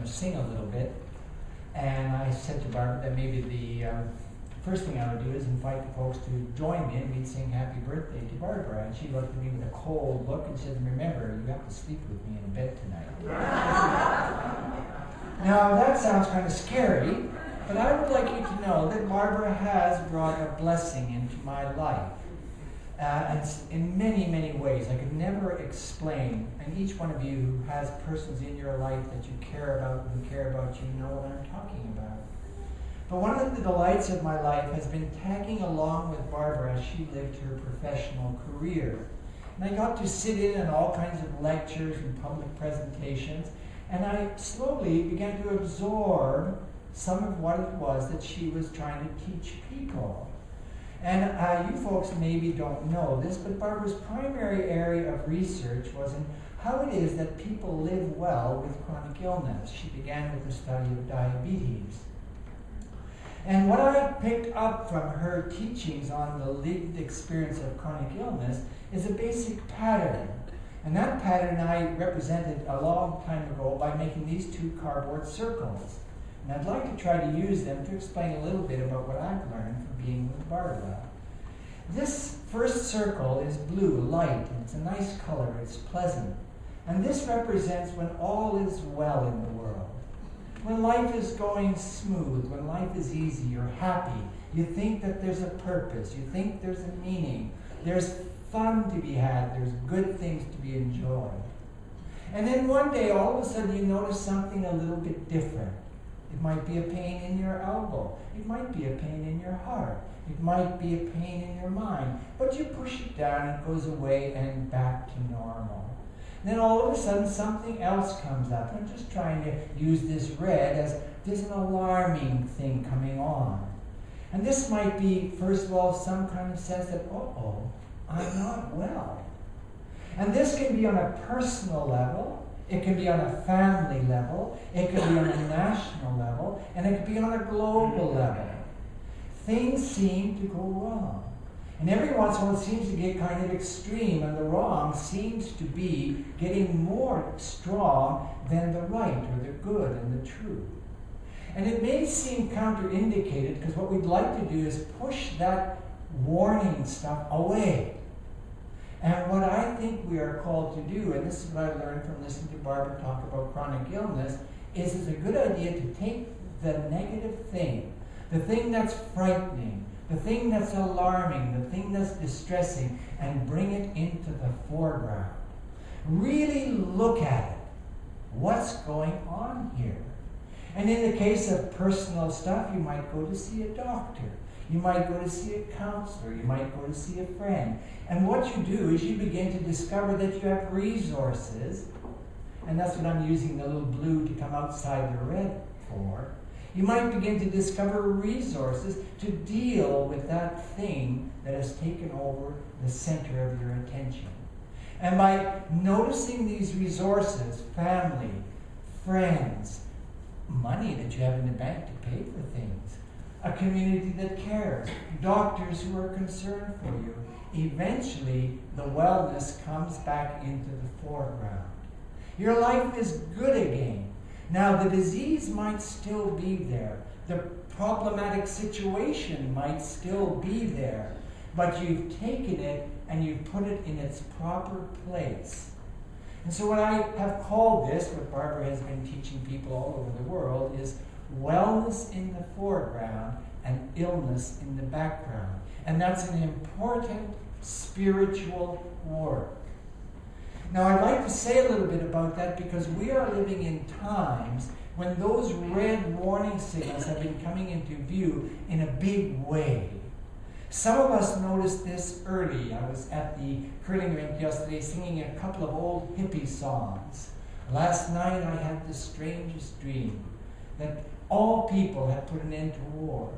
Sing a little bit, and I said to Barbara that maybe the first thing I would do is invite the folks to join me and we'd sing Happy Birthday to Barbara. And she looked at me with a cold look and said, "Remember, you have to sleep with me in bed tonight." Now that sounds kind of scary, but I would like you to know that Barbara has brought a blessing into my life. And in many, many ways. I could never explain, and each one of you who has persons in your life that you care about, who care about you, know what I'm talking about. But one of the delights of my life has been tagging along with Barbara as she lived her professional career. And I got to sit in on all kinds of lectures and public presentations, and I slowly began to absorb some of what it was that she was trying to teach people. And you folks maybe don't know this, but Barbara's primary area of research was in how it is that people live well with chronic illness. She began with the study of diabetes. And what I picked up from her teachings on the lived experience of chronic illness is a basic pattern. And that pattern I represented a long time ago by making these two cardboard circles. And I'd like to try to use them to explain a little bit about what I've learned from being with Barbara. This first circle is blue, light, and it's a nice color, it's pleasant. And this represents when all is well in the world. When life is going smooth, when life is easy, you're happy, you think that there's a purpose, you think there's a meaning, there's fun to be had, there's good things to be enjoyed. And then one day, all of a sudden, you notice something a little bit different. It might be a pain in your elbow. It might be a pain in your heart. It might be a pain in your mind. But you push it down, it goes away and back to normal. Then all of a sudden something else comes up. I'm just trying to use this red as there's an alarming thing coming on. And this might be, first of all, some kind of sense that, uh-oh, I'm not well. And this can be on a personal level. It can be on a family level, it can be on a national level, and it can be on a global level. Things seem to go wrong. And every once in a while it seems to get kind of extreme, and the wrong seems to be getting more strong than the right, or the good and the true. And it may seem counterindicated, because what we'd like to do is push that warning stuff away. And what I think we are called to do, and this is what I learned from listening to Barbara talk about chronic illness, is it's a good idea to take the negative thing, the thing that's frightening, the thing that's alarming, the thing that's distressing, and bring it into the foreground. Really look at it. What's going on here? And in the case of personal stuff, you might go to see a doctor. You might go to see a counselor. You might go to see a friend. And what you do is you begin to discover that you have resources, and that's what I'm using the little blue to come outside the red for. You might begin to discover resources to deal with that thing that has taken over the center of your attention. And by noticing these resources, family, friends, money that you have in the bank to pay for things, a community that cares, doctors who are concerned for you, eventually the wellness comes back into the foreground. Your life is good again. Now the disease might still be there. The problematic situation might still be there. But you've taken it and you've put it in its proper place. And so what I have called this, what Barbara has been teaching people all over the world, is wellness in the foreground and illness in the background. And that's an important spiritual work. Now I'd like to say a little bit about that because we are living in times when those red warning signals have been coming into view in a big way. Some of us noticed this early. I was at the curling rink yesterday singing a couple of old hippie songs. Last night I had the strangest dream that all people had put an end to war.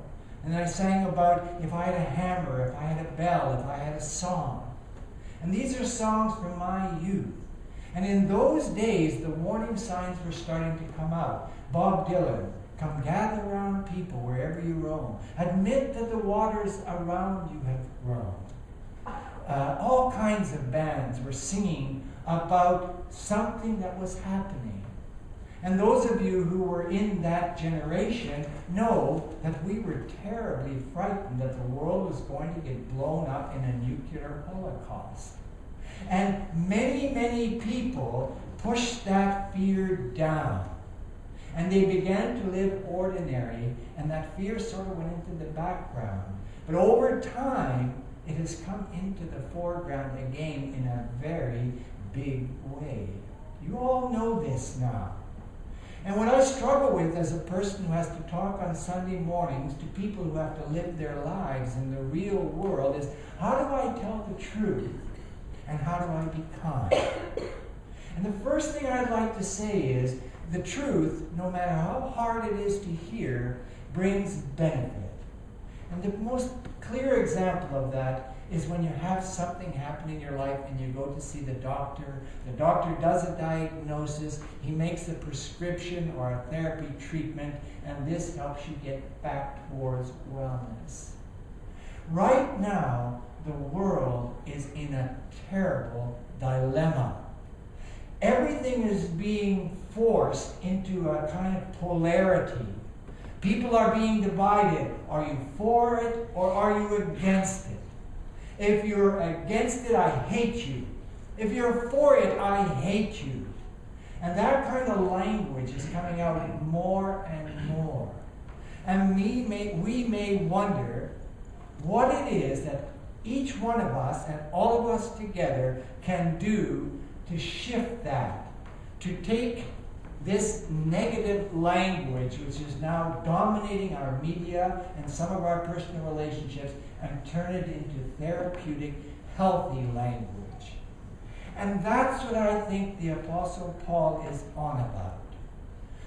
And I sang about if I had a hammer, if I had a bell, if I had a song. And these are songs from my youth. And in those days, the warning signs were starting to come out. Bob Dylan, come gather around people wherever you roam. Admit that the waters around you have grown. All kinds of bands were singing about something that was happening. And those of you who were in that generation know that we were terribly frightened that the world was going to get blown up in a nuclear holocaust. And many, many people pushed that fear down. And they began to live ordinary, and that fear sort of went into the background. But over time, it has come into the foreground again in a very big way. You all know this now. And what I struggle with as a person who has to talk on Sunday mornings to people who have to live their lives in the real world is, how do I tell the truth and how do I be kind? And the first thing I'd like to say is, the truth, no matter how hard it is to hear, brings benefit. And the most clear example of that is when you have something happen in your life and you go to see the doctor. The doctor does a diagnosis, he makes a prescription or a therapy treatment, and this helps you get back towards wellness. Right now, the world is in a terrible dilemma. Everything is being forced into a kind of polarity. People are being divided. Are you for it or are you against it? If you're against it, I hate you. If you're for it, I hate you. And that kind of language is coming out more and more. And we may wonder what it is that each one of us and all of us together can do to shift that, to take this negative language, which is now dominating our media and some of our personal relationships, and turn it into therapeutic, healthy language. And that's what I think the Apostle Paul is on about.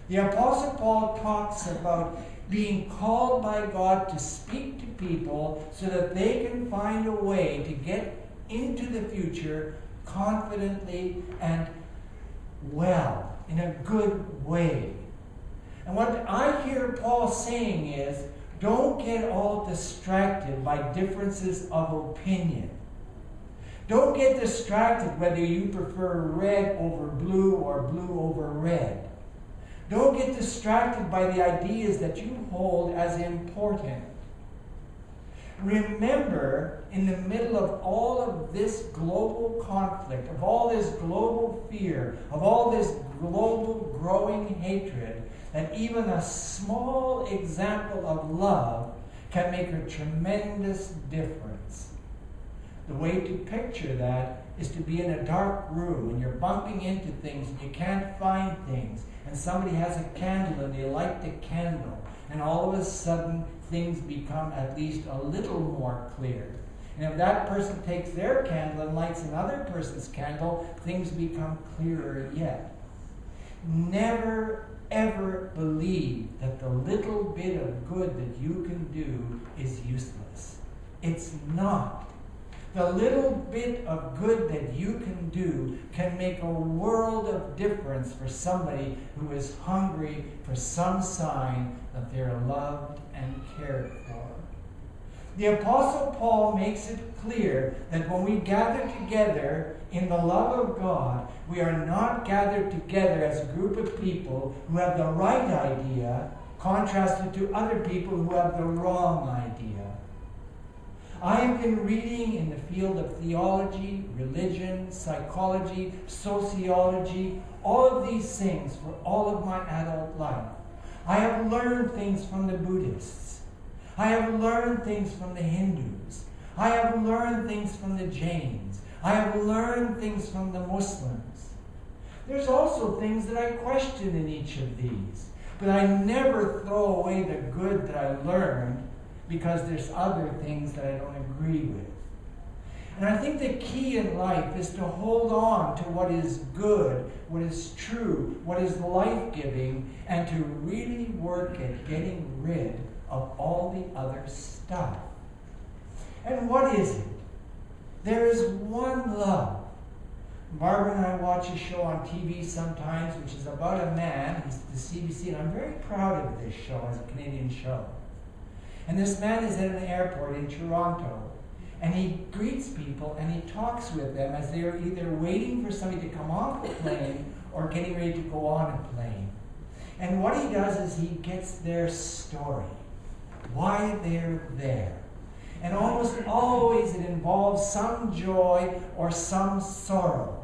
The Apostle Paul talks about being called by God to speak to people so that they can find a way to get into the future confidently and well, in a good way. And what I hear Paul saying is, don't get all distracted by differences of opinion. Don't get distracted whether you prefer red over blue or blue over red. Don't get distracted by the ideas that you hold as important. Remember, in the middle of all of this global conflict, of all this global fear, of all this global growing hatred, that even a small example of love can make a tremendous difference. The way to picture that is to be in a dark room and you're bumping into things and you can't find things, and somebody has a candle and they light the candle, and all of a sudden things become at least a little more clear. And if that person takes their candle and lights another person's candle, things become clearer yet. Never, ever believe that the little bit of good that you can do is useless. It's not. The little bit of good that you can do can make a world of difference for somebody who is hungry for some sign that they're loved and cared for. The Apostle Paul makes it clear that when we gather together in the love of God, we are not gathered together as a group of people who have the right idea, contrasted to other people who have the wrong idea. I have been reading in the field of theology, religion, psychology, sociology, all of these things for all of my adult life. I have learned things from the Buddhists. I have learned things from the Hindus. I have learned things from the Jains. I have learned things from the Muslims. There's also things that I question in each of these, but I never throw away the good that I learned because there's other things that I don't agree with. And I think the key in life is to hold on to what is good, what is true, what is life-giving, and to really work at getting rid of all the other stuff. And what is it? There is one love. Barbara and I watch a show on TV sometimes, which is about a man. He's the CBC, and I'm very proud of this show as a Canadian show. And this man is at an airport in Toronto, and he greets people and he talks with them as they are either waiting for somebody to come off the plane or getting ready to go on a plane. And what he does is he gets their story, why they're there. And almost always it involves some joy or some sorrow.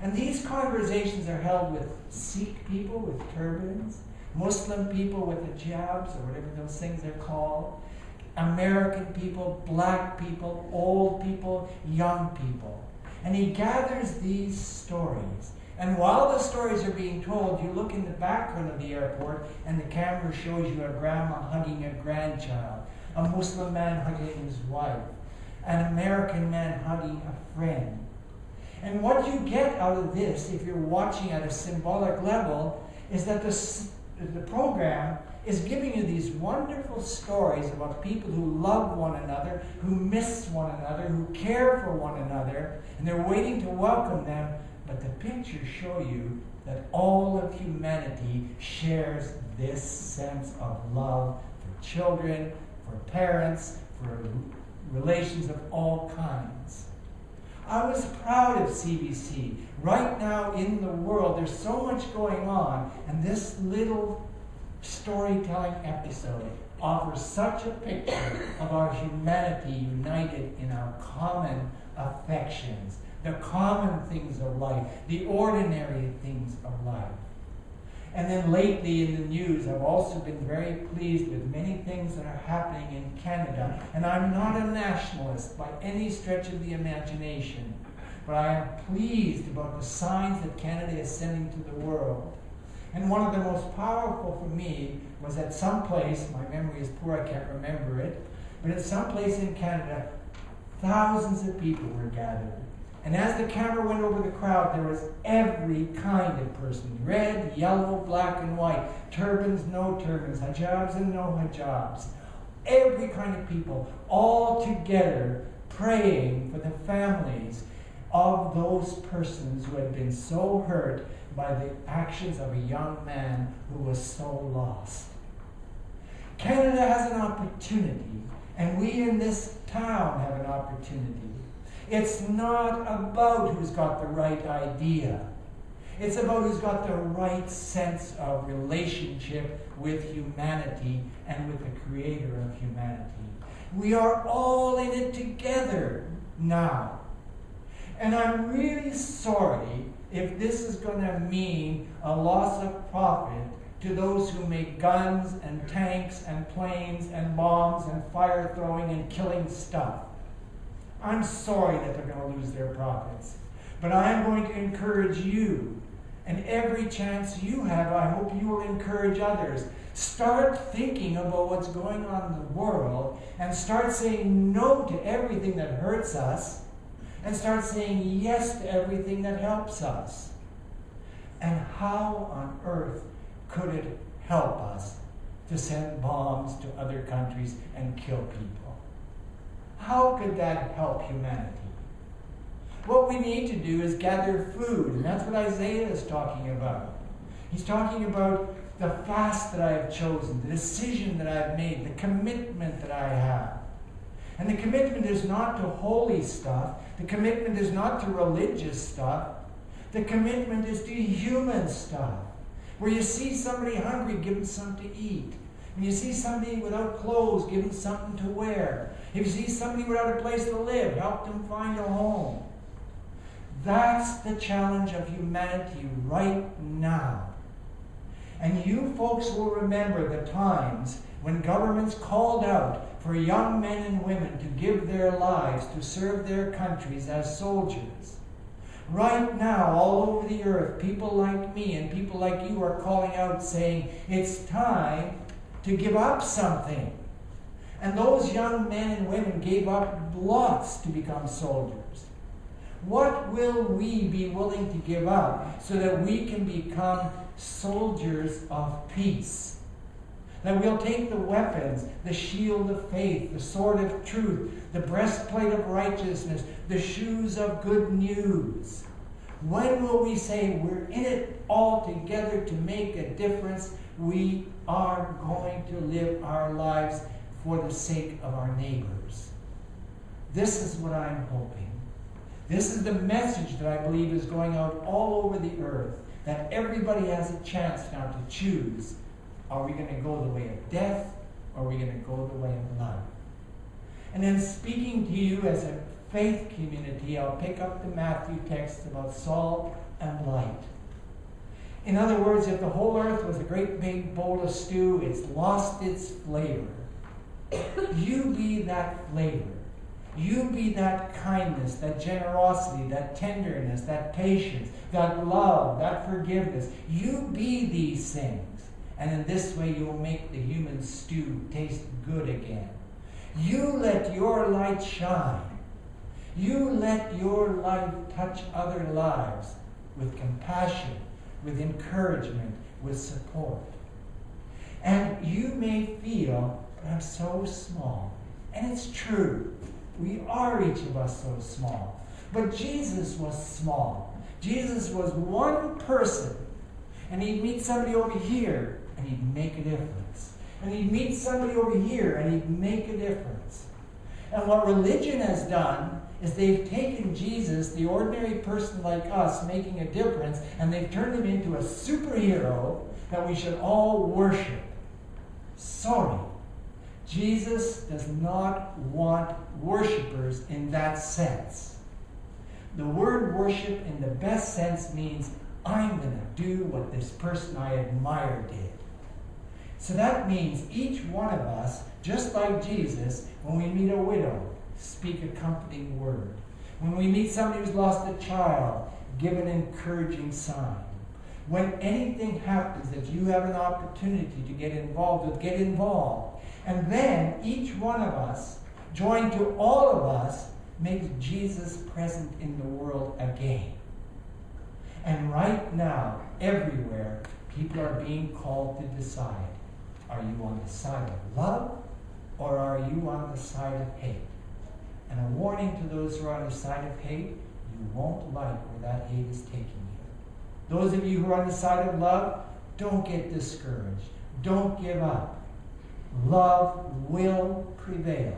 And these conversations are held with Sikh people with turbans, Muslim people with hijabs, or whatever those things are called, American people, black people, old people, young people. And he gathers these stories. And while the stories are being told, you look in the background of the airport and the camera shows you a grandma hugging a grandchild, a Muslim man hugging his wife, an American man hugging a friend. And what you get out of this, if you're watching at a symbolic level, is that the program is giving you these wonderful stories about people who love one another, who miss one another, who care for one another, and they're waiting to welcome them. But the pictures show you that all of humanity shares this sense of love for children, for parents, for relations of all kinds. I was proud of CBC. Right now in the world, there's so much going on, and this little storytelling episode offers such a picture of our humanity united in our common affections, the common things of life, the ordinary things of life. And then lately in the news, I've also been very pleased with many things that are happening in Canada. And I'm not a nationalist by any stretch of the imagination, but I am pleased about the signs that Canada is sending to the world. And one of the most powerful for me was at some place, my memory is poor, I can't remember it, but at some place in Canada, thousands of people were gathered. And as the camera went over the crowd, there was every kind of person, red, yellow, black, and white, turbans, no turbans, hijabs and no hijabs. Every kind of people, all together, praying for the families of those persons who had been so hurt by the actions of a young man who was so lost. Canada has an opportunity, and we in this town have an opportunity. It's not about who's got the right idea. It's about who's got the right sense of relationship with humanity and with the creator of humanity. We are all in it together now. And I'm really sorry if this is going to mean a loss of profit to those who make guns and tanks and planes and bombs and fire throwing and killing stuff. I'm sorry that they're going to lose their profits. But I'm going to encourage you, and every chance you have, I hope you will encourage others. Start thinking about what's going on in the world, and start saying no to everything that hurts us, and start saying yes to everything that helps us. And how on earth could it help us to send bombs to other countries and kill people? How could that help humanity? What we need to do is gather food, and that's what Isaiah is talking about. He's talking about the fast that I have chosen, the decision that I have made, the commitment that I have. And the commitment is not to holy stuff. The commitment is not to religious stuff. The commitment is to human stuff. Where you see somebody hungry, give them something to eat. When you see somebody without clothes, give them something to wear. If you see somebody without a place to live, help them find a home. That's the challenge of humanity right now. And you folks will remember the times when governments called out for young men and women to give their lives to serve their countries as soldiers. Right now, all over the earth, people like me and people like you are calling out saying, it's time to give up something. And those young men and women gave up lots to become soldiers. What will we be willing to give up so that we can become soldiers of peace? That we'll take the weapons, the shield of faith, the sword of truth, the breastplate of righteousness, the shoes of good news. When will we say we're in it all together to make a difference? We are going to live our lives for the sake of our neighbors. This is what I'm hoping. This is the message that I believe is going out all over the earth, that everybody has a chance now to choose. Are we going to go the way of death, or are we going to go the way of life? And then speaking to you as a faith community, I'll pick up the Matthew text about salt and light. In other words, if the whole earth was a great big bowl of stew, it's lost its flavor. You be that flavor. You be that kindness, that generosity, that tenderness, that patience, that love, that forgiveness. You be these things. And in this way, you'll make the human stew taste good again. You let your light shine. You let your light touch other lives with compassion, with encouragement, with support. And you may feel, I'm so small. And it's true. We are each of us so small. But Jesus was small. Jesus was one person. And he'd meet somebody over here, and he'd make a difference. And he'd meet somebody over here, and he'd make a difference. And what religion has done is they've taken Jesus, the ordinary person like us, making a difference, and they've turned him into a superhero that we should all worship. Sorry. Jesus does not want worshipers in that sense. The word worship in the best sense means I'm going to do what this person I admire did. So that means each one of us, just like Jesus, when we meet a widow, speak a comforting word. When we meet somebody who's lost a child, give an encouraging sign. When anything happens that you have an opportunity to get involved with, get involved. And then each one of us, joined to all of us, makes Jesus present in the world again. And right now, everywhere, people are being called to decide. Are you on the side of love, or are you on the side of hate? And a warning to those who are on the side of hate, you won't like where that hate is taking you. Those of you who are on the side of love, don't get discouraged. Don't give up. Love will prevail.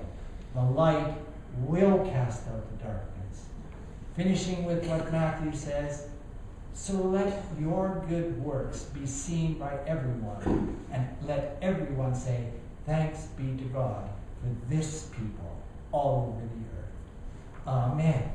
The light will cast out the darkness. Finishing with what Matthew says, so let your good works be seen by everyone, and let everyone say, thanks be to God for this people all over the earth. Amen.